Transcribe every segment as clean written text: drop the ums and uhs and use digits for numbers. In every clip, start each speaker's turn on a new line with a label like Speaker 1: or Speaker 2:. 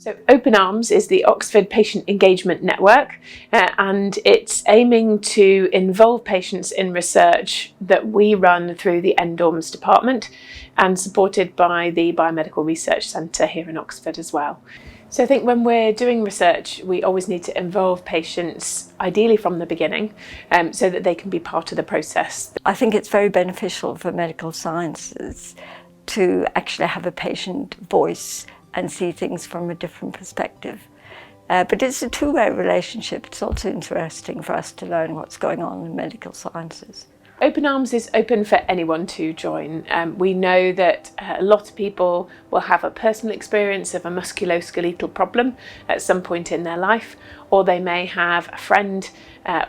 Speaker 1: So openarms is the Oxford Patient Engagement Network, and it's aiming to involve patients in research that we run through the EndOrms department and supported by the Biomedical Research Centre here in Oxford as well. So I think when we're doing research, we always need to involve patients, ideally from the beginning, so that they can be part of the process.
Speaker 2: I think it's very beneficial for medical sciences to actually have a patient voice and see things from a different perspective. But it's a two-way relationship. It's also interesting for us to learn what's going on in medical sciences.
Speaker 1: openarms is open for anyone to join. We know that a lot of people will have a personal experience of a musculoskeletal problem at some point in their life, or they may have a friend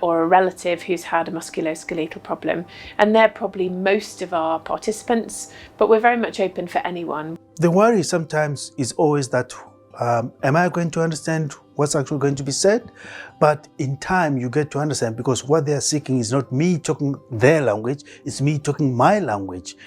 Speaker 1: or a relative who's had a musculoskeletal problem, and they're probably most of our participants, but we're very much open for anyone.
Speaker 3: The worry sometimes is always that, am I going to understand what's actually going to be said? But in time you get to understand, because what they're seeking is not me talking their language, it's me talking my language.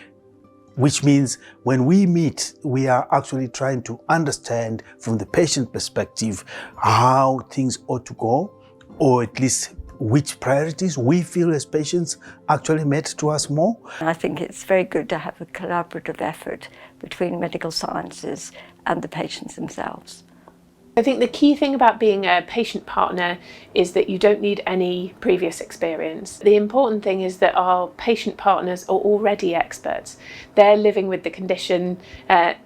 Speaker 3: Which means when we meet, we are actually trying to understand from the patient perspective how things ought to go, or at least which priorities we feel as patients actually matter to us more.
Speaker 2: I think it's very good to have a collaborative effort between medical sciences and the patients themselves.
Speaker 1: I think the key thing about being a patient partner is that you don't need any previous experience. The important thing is that our patient partners are already experts. They're living with the condition,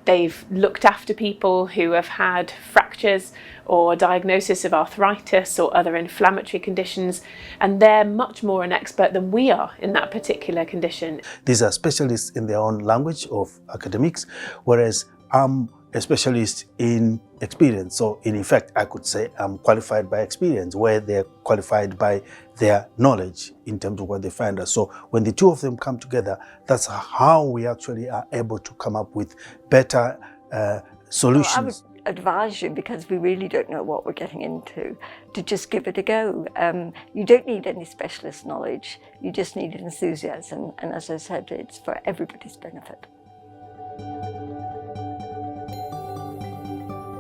Speaker 1: they've looked after people who have had fractures or diagnosis of arthritis or other inflammatory conditions, and they're much more an expert than we are in that particular condition.
Speaker 3: These are specialists in their own language of academics, whereas I'm a specialist in experience. So in effect, I could say I'm qualified by experience, where they're qualified by their knowledge in terms of what they find us. So when the two of them come together, that's how we actually are able to come up with better solutions.
Speaker 2: Well, I would advise you, because we really don't know what we're getting into, to just give it a go. You don't need any specialist knowledge, you just need enthusiasm, and as I said, it's for everybody's benefit.